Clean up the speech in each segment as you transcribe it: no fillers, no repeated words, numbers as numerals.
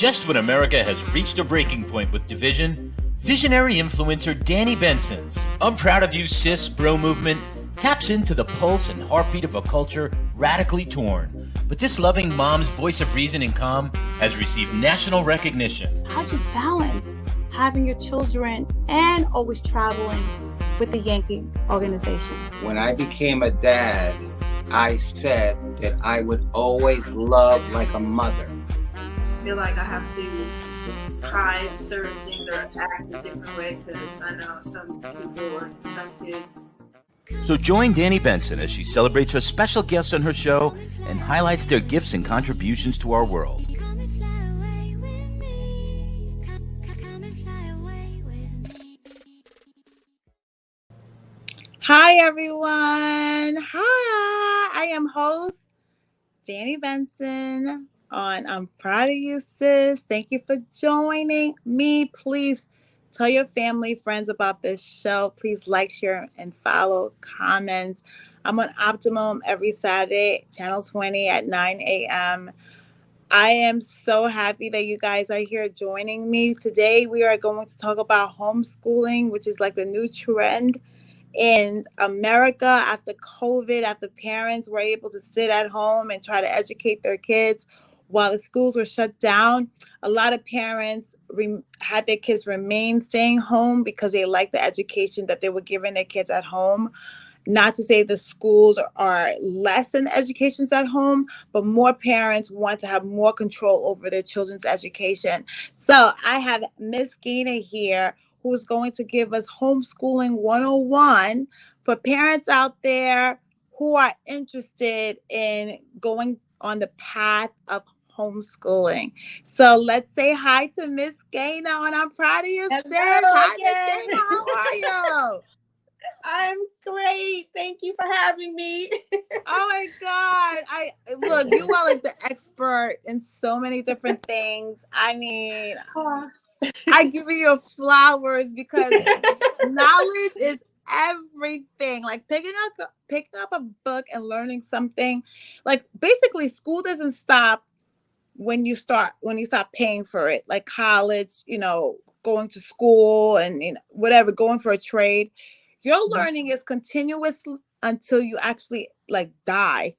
Just when America has reached a breaking point with division, visionary influencer Danni Benson's I'm Proud of You Sis bro movement taps into the pulse and heartbeat of a culture radically torn. But this loving mom's voice of reason and calm has received national recognition. How'd you balance having your children and always traveling with the Yankee organization? When I became a dad, I said that I would always love like a mother. I feel like I have to try certain things or act a different way because I know some people or some kids. So join Danni Benson as she celebrates her special guests on her show and highlights their gifts and contributions to our world. Hi, everyone. Hi. I am host Danni Benson on I'm Proud of You Sis. Thank you for joining me. Please tell your family, friends about this show. Please like, share, and follow, comments. I'm on Optimum every Saturday, channel 20 at 9 a.m. I am so happy that you guys are here joining me. Today, we are going to talk about homeschooling, which is like the new trend in America after COVID, after parents were able to sit at home and try to educate their kids while the schools were shut down. A lot of parents had their kids remain staying home because they liked the education that they were giving their kids at home. Not to say the schools are less in educations at home, but more parents want to have more control over their children's education. So I have Miss Gayna here, who's going to give us homeschooling 101 for parents out there who are interested in going on the path of homeschooling. So let's say hi to Miss Gayna on I'm Proud of You Sis. Hi, Miss Gayna. How are you? I'm great. Thank you for having me. Oh my God. Look, you are like the expert in so many different things. I mean, I give you your flowers because knowledge is everything. Like picking up a book and learning something. Like basically school doesn't stop when you stop paying for it. Like college, going to school and whatever, going for a trade. Your learning is continuous until you actually like die.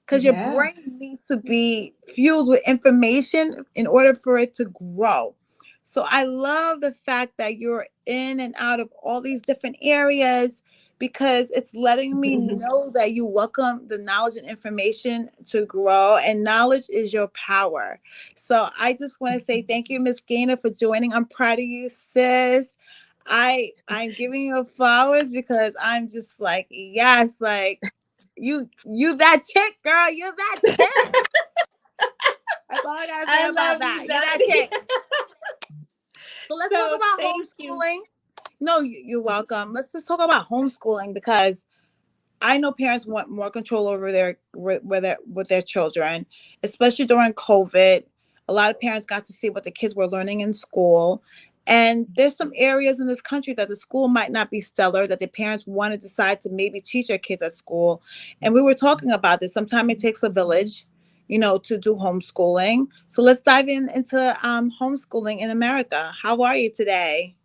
Because your brain needs to be fueled with information in order for it to grow. So I love the fact that you're in and out of all these different areas because it's letting me know that you welcome the knowledge and information to grow, and knowledge is your power. So I just want to say thank you, Miss Gayna, for joining. I'm proud of you, sis. I'm giving you flowers because I'm just like, yes, like you that chick, girl. You that chick. That's all I gotta say about that. You that chick. So let's talk about homeschooling. No, you're welcome. Let's just talk about homeschooling because I know parents want more control over with their children, especially during COVID. A lot of parents got to see what the kids were learning in school. And there's some areas in this country that the school might not be stellar, that the parents want to decide to maybe teach their kids at school. And we were talking about this. Sometimes it takes a village, to do homeschooling. So let's dive into homeschooling in America. How are you today?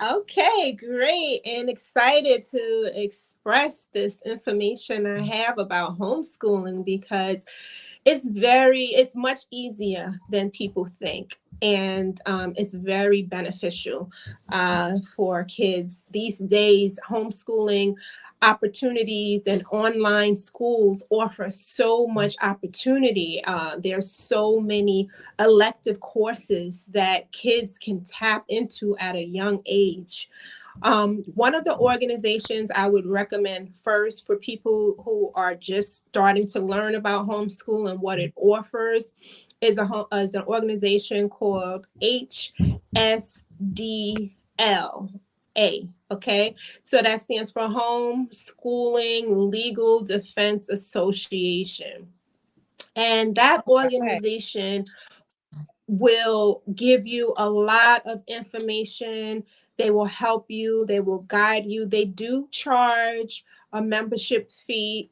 Okay, great. And excited to express this information I have about homeschooling because it's much easier than people think. And it's very beneficial for kids these days. Homeschooling opportunities and online schools offer so much opportunity. There's so many elective courses that kids can tap into at a young age. One of the organizations I would recommend first for people who are just starting to learn about homeschool and what it offers is an organization called HSDLA. Okay, so that stands for Homeschooling Legal Defense Association. And that organization will give you a lot of information. They will help you. They will guide you. They do charge a membership fee,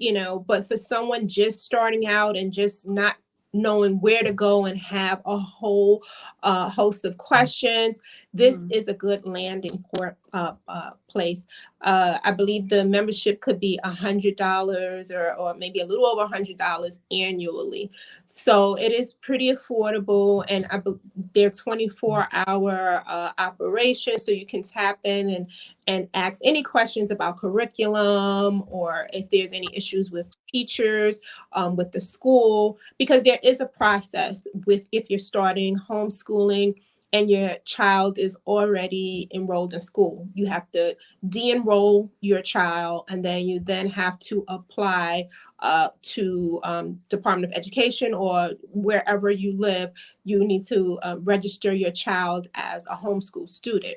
but for someone just starting out and just not knowing where to go and have a whole host of questions, this is a good landing place. I believe the membership could be $100 or maybe a little over $100 annually. So it is pretty affordable, and they're 24-hour operations, so you can tap in and ask any questions about curriculum, or if there's any issues with teachers, with the school, because there is a process with if you're starting homeschooling and your child is already enrolled in school. You have to de-enroll your child, and then you have to apply to Department of Education, or wherever you live. You need to register your child as a homeschool student.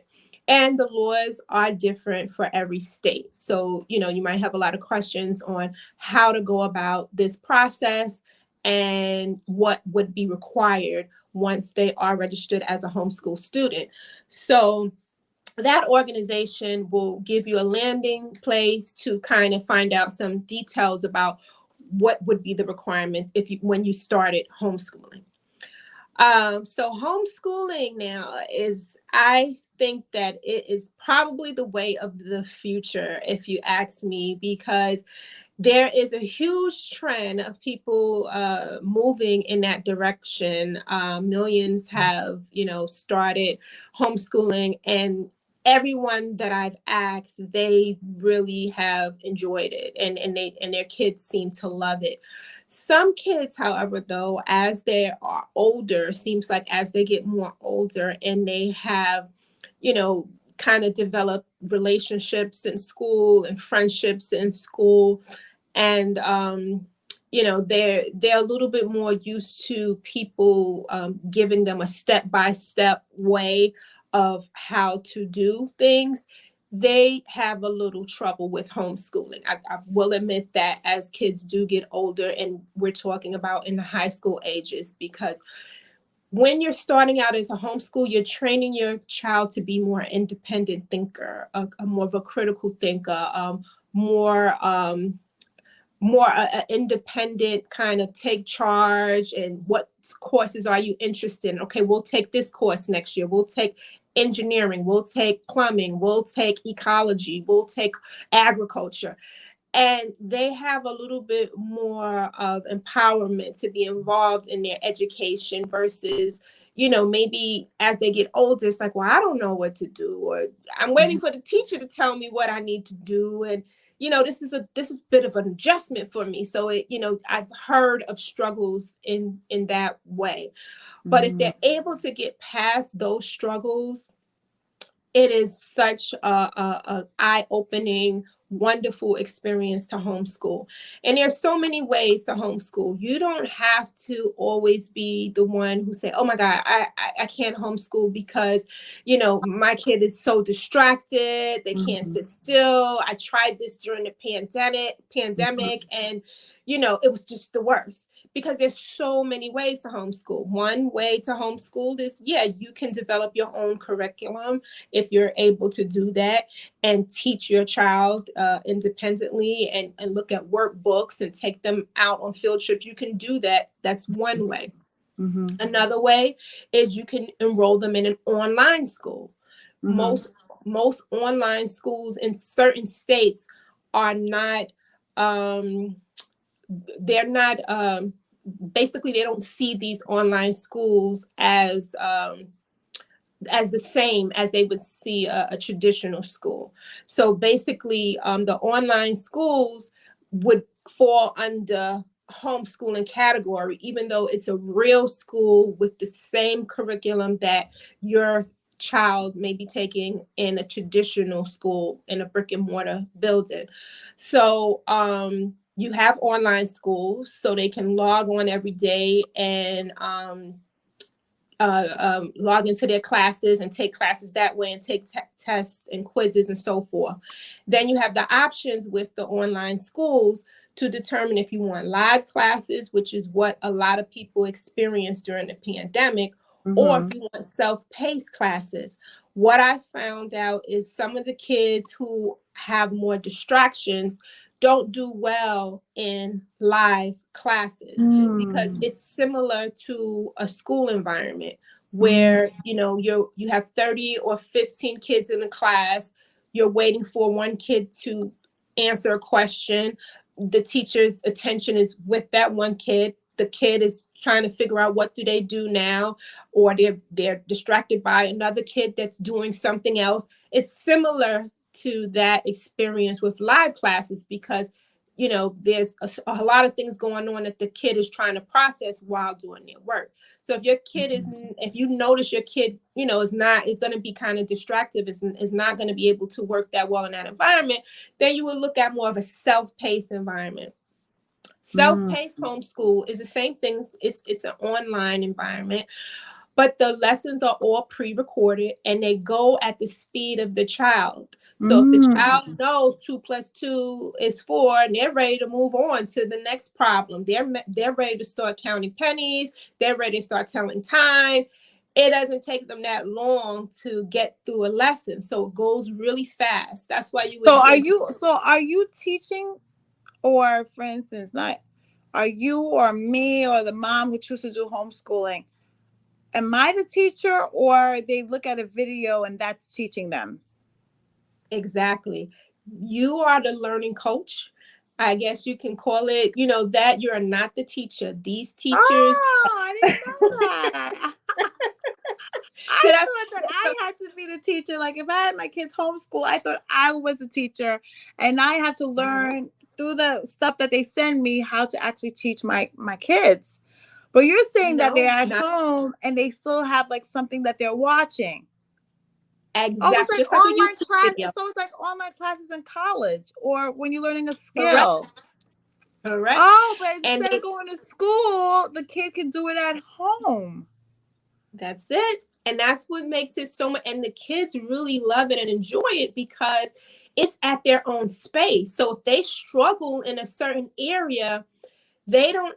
And the laws are different for every state. So, you might have a lot of questions on how to go about this process and what would be required once they are registered as a homeschool student. So that organization will give you a landing place to kind of find out some details about what would be the requirements when you started homeschooling. So homeschooling now I think that it is probably the way of the future, if you ask me, because there is a huge trend of people moving in that direction. Millions have, started homeschooling, and everyone that I've asked, they really have enjoyed it, and their kids seem to love it. Some kids, however, though, as they are older, seems like as they get more older and they have, kind of develop relationships in school and friendships in school, and they're a little bit more used to people giving them a step-by-step way of how to do things. They have a little trouble with homeschooling. I will admit that, as kids do get older, and we're talking about in the high school ages, because when you're starting out as a homeschool, you're training your child to be more independent thinker, a more of a critical thinker, more independent, kind of take charge. And what courses are you interested in? Okay, we'll take this course next year. We'll take engineering, we'll take plumbing, we'll take ecology, we'll take agriculture. And they have a little bit more of empowerment to be involved in their education versus, maybe as they get older, it's like, well, I don't know what to do, or I'm waiting for the teacher to tell me what I need to do. And, this is a bit of an adjustment for me. So I've heard of struggles in that way. But if they're able to get past those struggles, it is such a eye-opening, wonderful experience to homeschool. And there's so many ways to homeschool. You don't have to always be the one who say, oh my God, I can't homeschool because, my kid is so distracted. They can't sit still. I tried this during the pandemic and, it was just the worst. Because there's so many ways to homeschool. One way to homeschool is, you can develop your own curriculum if you're able to do that, and teach your child independently, and look at workbooks and take them out on field trips. You can do that. That's one way. Another way is you can enroll them in an online school. Most online schools in certain states are not, they're not, basically, they don't see these online schools as the same as they would see a traditional school. So basically, the online schools would fall under homeschooling category, even though it's a real school with the same curriculum that your child may be taking in a traditional school in a brick and mortar building. So, you have online schools, so they can log on every day and log into their classes and take classes that way, and take tests and quizzes and so forth. Then you have the options with the online schools to determine if you want live classes, which is what a lot of people experienced during the pandemic, or if you want self-paced classes. What I found out is some of the kids who have more distractions don't do well in live classes because it's similar to a school environment where you have 30 or 15 kids in a class. You're waiting for one kid to answer a question. The teacher's attention is with that one kid. The kid is trying to figure out what do they do now, or they're distracted by another kid that's doing something else. It's similar to that experience with live classes because there's a lot of things going on that the kid is trying to process while doing their work. So if your kid if you notice your kid is going to be kind of distracted, is not going to be able to work that well in that environment, then you would look at more of a self-paced environment. Self-paced homeschool is the same thing. It's an online environment, but the lessons are all pre-recorded and they go at the speed of the child. So if the child knows 2 + 2 is 4 and they're ready to move on to the next problem, they're ready to start counting pennies, they're ready to start telling time. It doesn't take them that long to get through a lesson. So it goes really fast. That's why you would are you teaching, or for instance, are you or me or the mom who chooses to do homeschooling? Am I the teacher, or they look at a video and that's teaching them? Exactly. You are the learning coach. I guess you can call it, that you're not the teacher. These teachers. Oh, I didn't know that. I thought that I had to be the teacher. Like if I had my kids homeschool, I thought I was the teacher and I have to learn through the stuff that they send me how to actually teach my kids. But you're saying that they're at home and they still have like something that they're watching. Exactly. Oh, it's like online classes. So it's like online classes in college or when you're learning a skill. Correct. Oh, but instead of going to school, the kid can do it at home. That's it. And that's what makes it so much. And the kids really love it and enjoy it because it's at their own space. So if they struggle in a certain area, it'll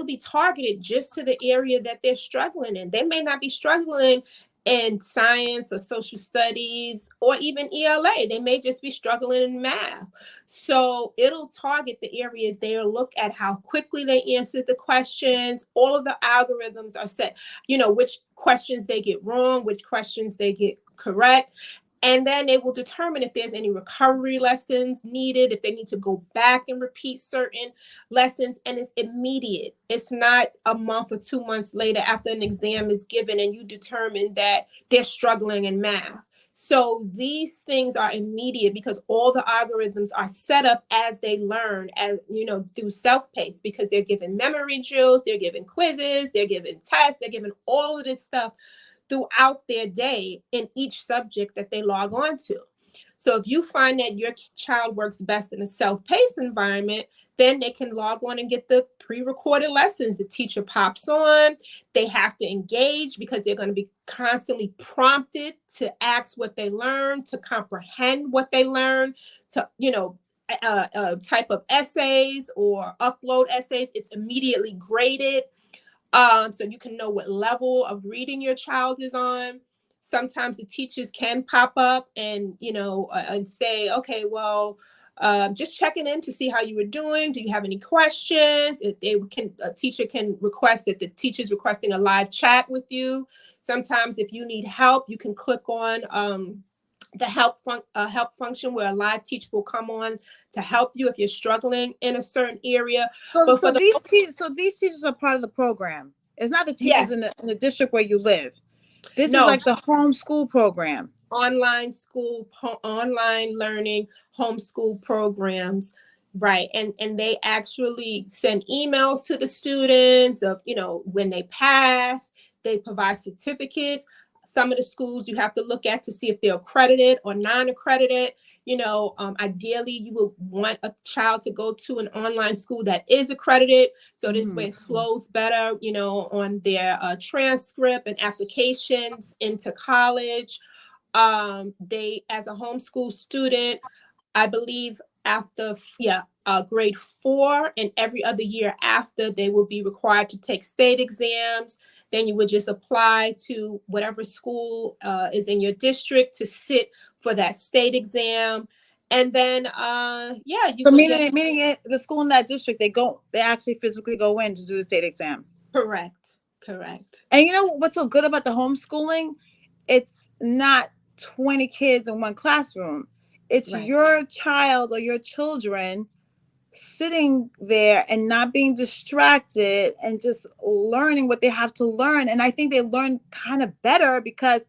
be targeted just to the area that they're struggling in. They may not be struggling in science or social studies or even ELA. They may just be struggling in math. So it'll target the areas. They'll look at how quickly they answered the questions. All of the algorithms are set, which questions they get wrong, which questions they get correct. And then they will determine if there's any recovery lessons needed, if they need to go back and repeat certain lessons. And it's immediate. It's not a month or 2 months later after an exam is given and you determine that they're struggling in math. So these things are immediate because all the algorithms are set up as they learn, as through self-paced, because they're given memory drills, they're given quizzes, they're given tests, they're given all of this stuff throughout their day in each subject that they log on to. So if you find that your child works best in a self-paced environment, then they can log on and get the pre-recorded lessons. The teacher pops on. They have to engage because they're going to be constantly prompted to ask what they learn, to comprehend what they learn, to, type of essays or upload essays. It's immediately graded. So you can know what level of reading your child is on. Sometimes the teachers can pop up and, and say, okay, well, just checking in to see how you were doing. Do you have any questions? If a teacher can request that the teacher's requesting a live chat with you. Sometimes if you need help, you can click on the help function where a live teacher will come on to help you if you're struggling in a certain area. So these teachers are part of the program. It's not the teachers in the district where you live. This is like the homeschool program. Online school, online learning, homeschool programs. Right. And they actually send emails to the students of, when they pass, they provide certificates. Some of the schools you have to look at to see if they're accredited or non-accredited. Ideally, you would want a child to go to an online school that is accredited. So this way it flows better, on their transcript and applications into college. They, as a homeschool student, I believe after grade 4 and every other year after, they will be required to take state exams. Then you would just apply to whatever school is in your district to sit for that state exam. And then yeah, you So will get the school in that district, they actually physically go in to do the state exam. correct. And you know what's so good about the homeschooling? It's not 20 kids in one classroom. It's Right. your child or your children sitting there and not being distracted and just learning what they have to learn. And I think they learn kind of better because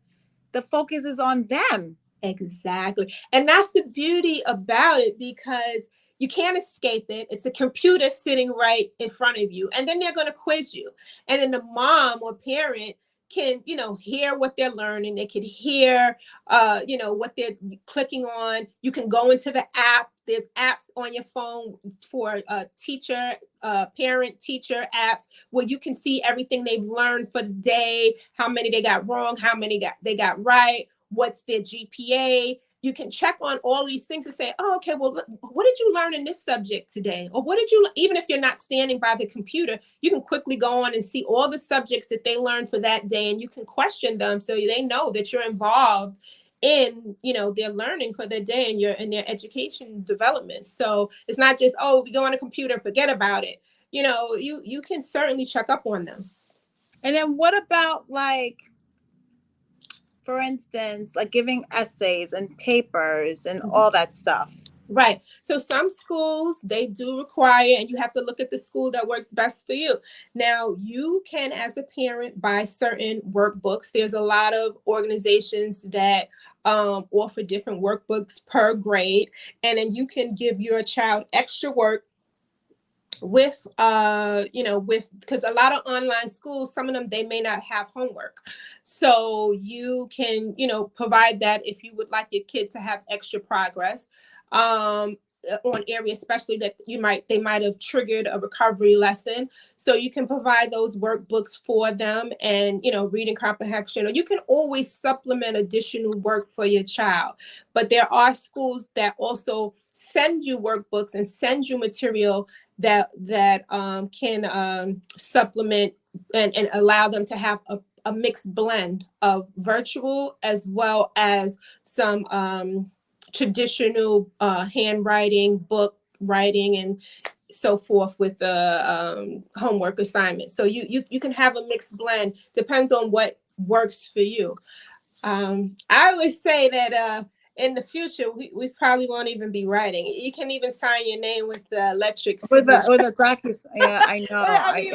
the focus is on them. Exactly. And that's the beauty about it, because you can't escape it. It's a computer sitting right in front of you, and then they're going to quiz you. And then the mom or parent can, hear what they're learning. They can hear, what they're clicking on. You can go into the app. There's apps on your phone for teacher, parent, teacher apps where you can see everything they've learned for the day, how many they got wrong, how many they got right, what's their GPA. You can check on all these things and say, oh, okay, well, what did you learn in this subject today? Or what did you, even if you're not standing by the computer, you can quickly go on and see all the subjects that they learned for that day. And you can question them so they know that you're involved in, their learning for their day and in their education development. So it's not just, oh, we go on a computer and forget about it. You can certainly check up on them. And then what about, like, for instance, like giving essays and papers and all that stuff? Right. So some schools, they do require, and you have to look at the school that works best for you. Now, you can, as a parent, buy certain workbooks. There's a lot of organizations that offer different workbooks per grade. And then you can give your child extra work with because a lot of online schools, some of them, they may not have homework, so you can provide that if you would like your kid to have extra progress on areas, especially that they might have triggered a recovery lesson. So you can provide those workbooks for them, and reading comprehension, or you can always supplement additional work for your child. But there are schools that also send you workbooks and send you material that can supplement and allow them to have a mixed blend of virtual as well as some traditional handwriting, book writing, and so forth with the homework assignments. So you can have a mixed blend, depends on what works for you. I always say that in the future, we probably won't even be writing. You can even sign your name with the electric signature. With the document. Yeah, I know. I mean,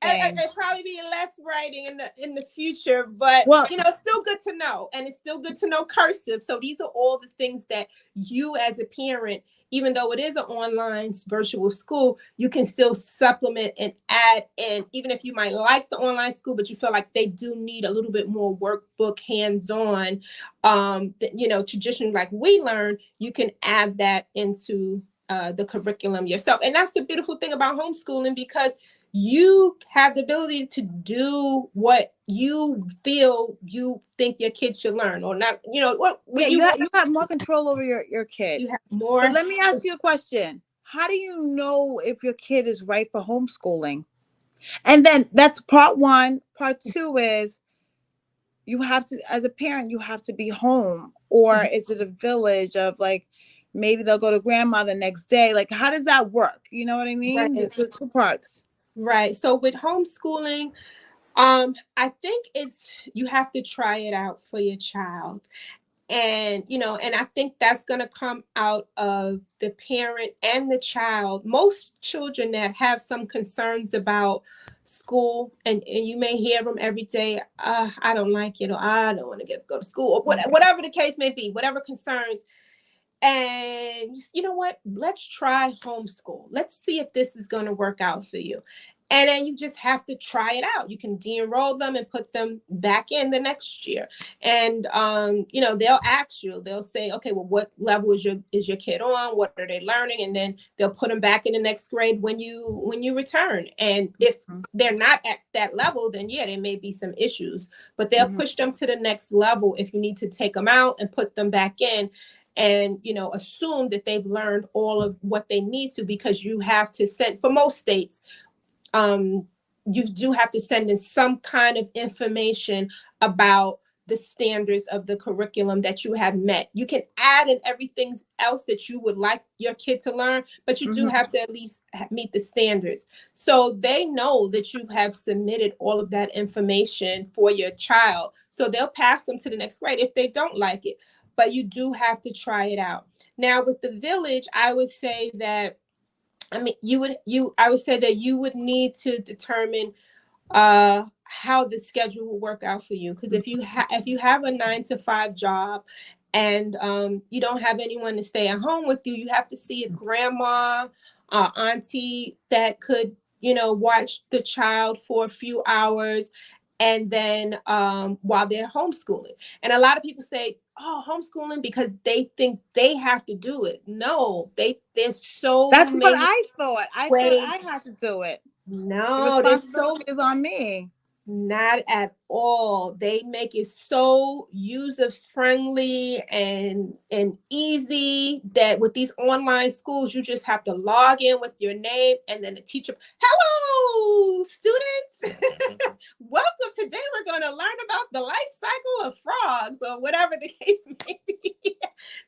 it'd probably be less writing in the future, but it's still good to know, and it's still good to know cursive. So these are all the things that you, as a parent, even though it is an online virtual school, you can still supplement and add in, even if you might like the online school, but you feel like they do need a little bit more workbook, hands-on, traditionally like we learn, you can add that into the curriculum yourself. And that's the beautiful thing about homeschooling, because you have the ability to do what you think your kids should learn, or not. You have more control over your kid. You have more. But let me ask you a question. How do you know if your kid is right for homeschooling? And then that's part one. Part two is you have to, as a parent, you have to be home, or is it a village of, like, maybe they'll go to grandma the next day? Like, how does that work? You know what I mean? Right. The two parts. Right. So with homeschooling, I think you have to try it out for your child. And, and I think that's going to come out of the parent and the child. Most children that have some concerns about school, and you may hear them every day, I don't like it, or I don't want to go to school, or whatever the case may be, whatever concerns. And you know what? Let's try homeschool. Let's see if this is going to work out for you. And then you just have to try it out. You can de-enroll them and put them back in the next year. And they'll ask you. They'll say, okay, well, what level is your kid on? What are they learning? And then they'll put them back in the next grade when you return. And if they're not at that level, then yeah, there may be some issues. But they'll push them to the next level if you need to take them out and put them back in. And assume that they've learned all of what they need to, because you have to send, for most states, you do have to send in some kind of information about the standards of the curriculum that you have met. You can add in everything else that you would like your kid to learn, but you do have to at least meet the standards. So they know that you have submitted all of that information for your child. So they'll pass them to the next grade if they don't like it, but you do have to try it out. Now with the village, I would say that, I would say that you would need to determine how the schedule will work out for you. Because if you have a 9 to 5 job and you don't have anyone to stay at home with you, you have to see a grandma, auntie that could, watch the child for a few hours, and then while they're homeschooling. And a lot of people say, oh, homeschooling, because they think they have to do it. No, there's so That's many what I thought. I thought I had to do it. No, The there's so responsibility is on me. Not at all. They make it so user friendly and easy that with these online schools, you just have to log in with your name, and then the teacher, hello, students. Welcome. Today we're going to learn about the life cycle of frogs, or whatever the case may be.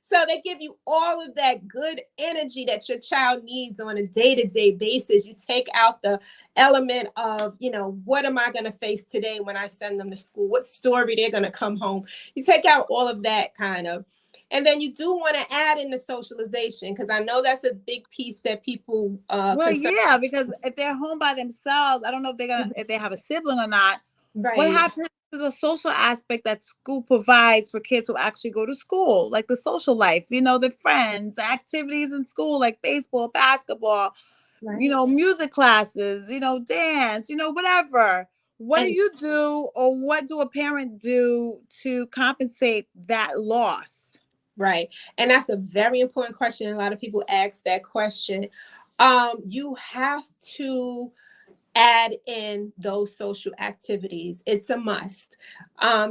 So they give you all of that good energy that your child needs on a day-to-day basis. You take out the element of, what am I going to face today when I send them to school? What story they're going to come home? You take out all of that kind of. And then you do want to add in the socialization, because I know that's a big piece that people yeah, because if they're home by themselves, I don't know if they have a sibling or not. Right. What happens to the social aspect that school provides for kids who actually go to school, like the social life, the friends, the activities in school, like baseball, basketball, right, music classes, dance, whatever. What do you do, or what do a parent do to compensate that loss? Right. And that's a very important question. A lot of people ask that question. You have to add in those social activities. It's a must.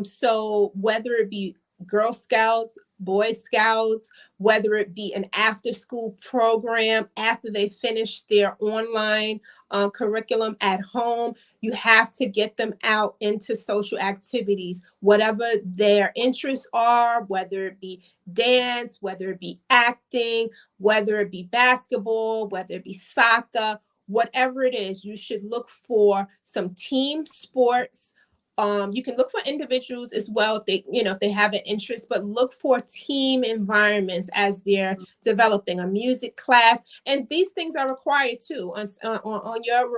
So whether it be Girl Scouts, Boy Scouts, whether it be an after school program after they finish their online curriculum at home, you have to get them out into social activities, whatever their interests are, whether it be dance, whether it be acting, whether it be basketball, whether it be soccer, whatever it is. You should look for some team sports. You can look for individuals as well if they have an interest, but look for team environments as they're developing a music class. And these things are required too. On your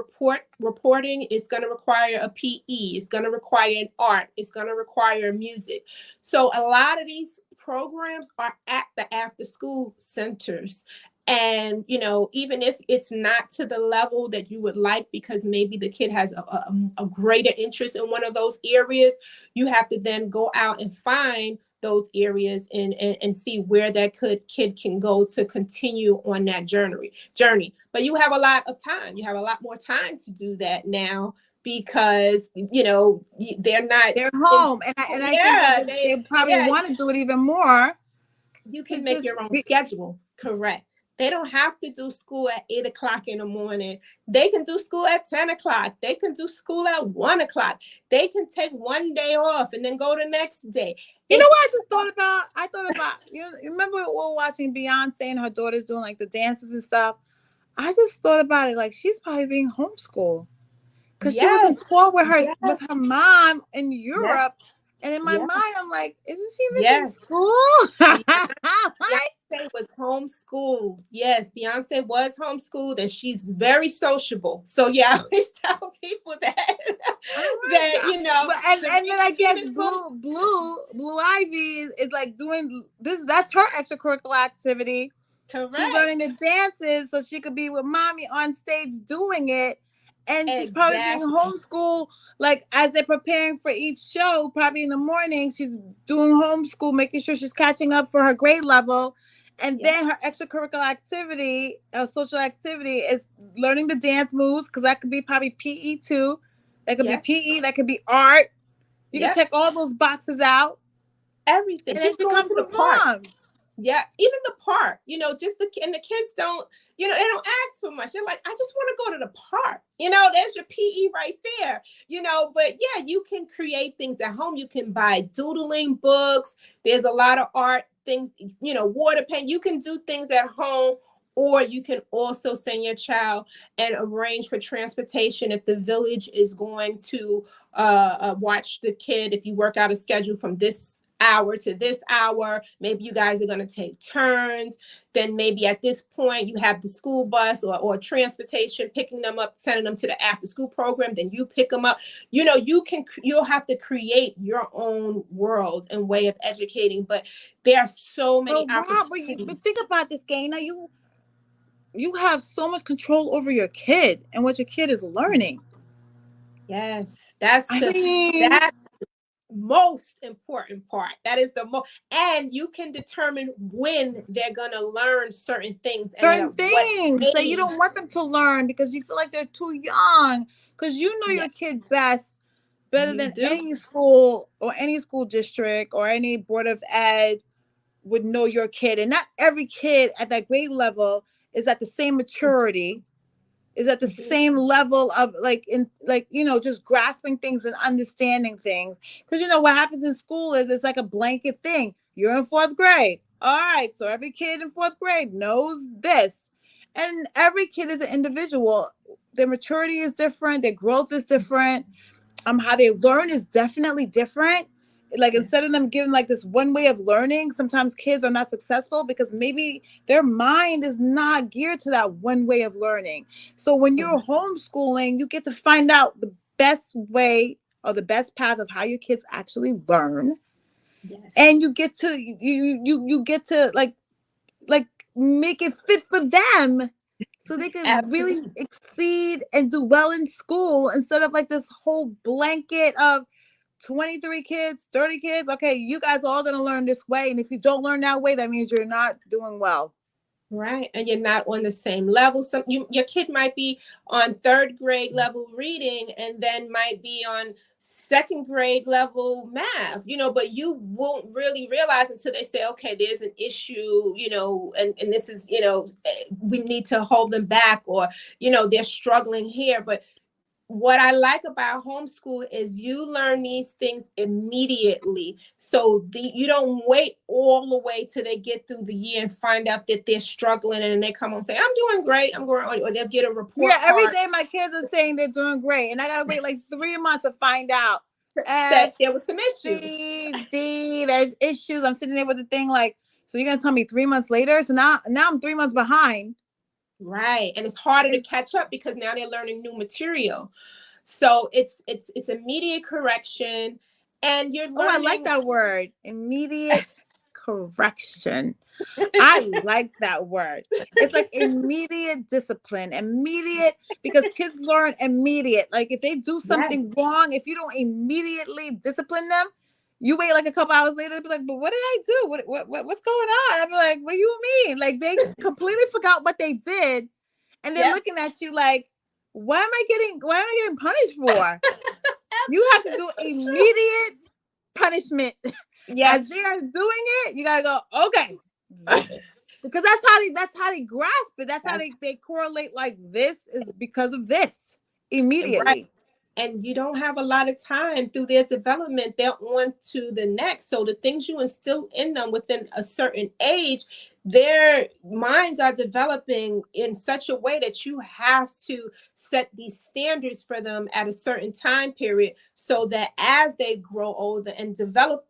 reporting, it's going to require a PE. It's going to require an art. It's going to require music. So a lot of these programs are at the after school centers. And, even if it's not to the level that you would like, because maybe the kid has a greater interest in one of those areas, you have to then go out and find those areas and see where that kid can go to continue on that journey. But you have a lot of time. You have a lot more time to do that now, because they're home, and I think they probably want to do it even more. You can make your own schedule. Correct. They don't have to do school at 8 o'clock in the morning. They can do school at 10 o'clock. They can do school at 1 o'clock. They can take one day off and then go the next day. You know what I just thought about? I thought about, you remember we were watching Beyonce and her daughters doing like the dances and stuff? I just thought about it, like she's probably being homeschooled, because she was in tour with her mom in Europe. And in my mind, I'm like, isn't she missing school? Beyonce was homeschooled. Yes, Beyonce was homeschooled, and she's very sociable. So I always tell people that and then I guess Blue Ivy is like doing this. That's her extracurricular activity. Correct. She's learning the dances so she could be with mommy on stage doing it. And she's probably being homeschooled, like as they're preparing for each show, probably in the morning, she's doing homeschool, making sure she's catching up for her grade level. And then her extracurricular activity, social activity, is learning the dance moves, because that could be probably PE too. That could be PE, that could be art. You can check all those boxes out. Everything. And just go to the park. Yeah, even the park, just and the kids don't, they don't ask for much. They're like, I just want to go to the park. There's your PE right there, but yeah, you can create things at home. You can buy doodling books. There's a lot of art things, water paint. You can do things at home, or you can also send your child and arrange for transportation if the village is going to watch the kid. If you work out a schedule from this hour to this hour, maybe you guys are going to take turns. Then maybe at this point you have the school bus or transportation picking them up, sending them to the after school program. Then you pick them up. You'll have to create your own world and way of educating, but there are so many opportunities. But think about this, Gayna. You have so much control over your kid and what your kid is learning. Yes, that's most important part. That is the most, and you can determine when they're gonna learn certain things. So you don't want them to learn because you feel like they're too young. Because your kid better than any school or any school district or any board of ed would know your kid. And not every kid at that grade level is at the same maturity. Is at the same level of just grasping things and understanding things. Because what happens in school is it's like a blanket thing. You're in 4th grade. All right. So every kid in 4th grade knows this. And every kid is an individual. Their maturity is different. Their growth is different. How they learn is definitely different. Like instead of them giving like this one way of learning, sometimes kids are not successful because maybe their mind is not geared to that one way of learning. So when you're homeschooling, you get to find out the best way or the best path of how your kids actually learn. Yes. And you get to you get to like make it fit for them so they can really exceed and do well in school instead of like this whole blanket of 23 kids, 30 kids. Okay, you guys are all going to learn this way. And if you don't learn that way, that means you're not doing well. Right. And you're not on the same level. Your kid might be on 3rd grade level reading and then might be on 2nd grade level math, but you won't really realize until they say, okay, there's an issue, and this is, we need to hold them back, or, they're struggling here. But what I like about homeschool is you learn these things immediately. So you don't wait all the way till they get through the year and find out that they're struggling, and they come home and say, I'm doing great, I'm going, or they'll get a report. Yeah, every day my kids are saying they're doing great, and I gotta wait like 3 months to find out that there was some issues. There's issues. I'm sitting there with the thing like, so you're gonna tell me 3 months later? So now I'm 3 months behind. Right. And it's harder to catch up because now they're learning new material. So it's immediate correction, and you're learning. Oh, I like that word. Immediate correction. I like that word. It's like immediate discipline, because kids learn immediate. Like if they do something wrong, if you don't immediately discipline them, you wait like a couple hours later, they'll be like, but what did I do? What's going on? I'll be like, what do you mean? Like they completely forgot what they did. And they're looking at you like, why am I getting punished for? You have to do immediate punishment. Yes. As they are doing it, you gotta go, okay. Because that's how they grasp it. That's how they correlate, like this is because of this immediately. Right. And you don't have a lot of time through their development. They're on to the next. So the things you instill in them within a certain age, their minds are developing in such a way that you have to set these standards for them at a certain time period, so that as they grow older and develop,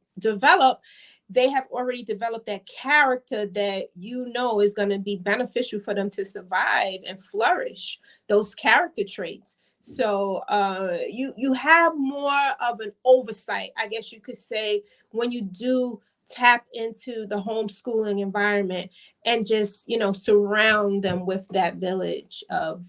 they have already developed that character that is going to be beneficial for them to survive and flourish, those character traits. So you have more of an oversight, I guess you could say, when you do tap into the homeschooling environment and just, surround them with that village of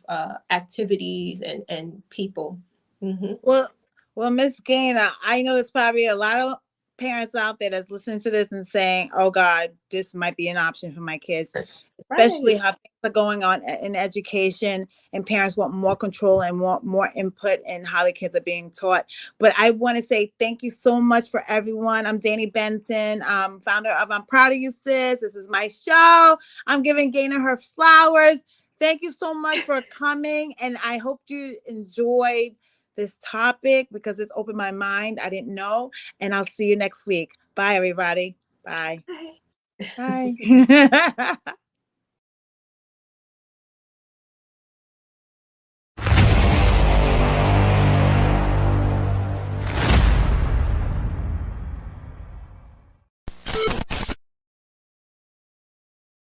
activities and people. Mm-hmm. Well, Miss Gayna, I know there's probably a lot of parents out there that's listening to this and saying, oh God, this might be an option for my kids. especially how things are going on in education, and parents want more control and want more input in how the kids are being taught. But I want to say thank you so much for everyone. I'm Danni Benson, founder of I'm Proud of You Sis. This is my show. I'm giving Gayna her flowers. Thank you so much for coming, and I hope you enjoyed this topic because it's opened my mind. I didn't know, and I'll see you next week. Bye, everybody. Bye. Bye.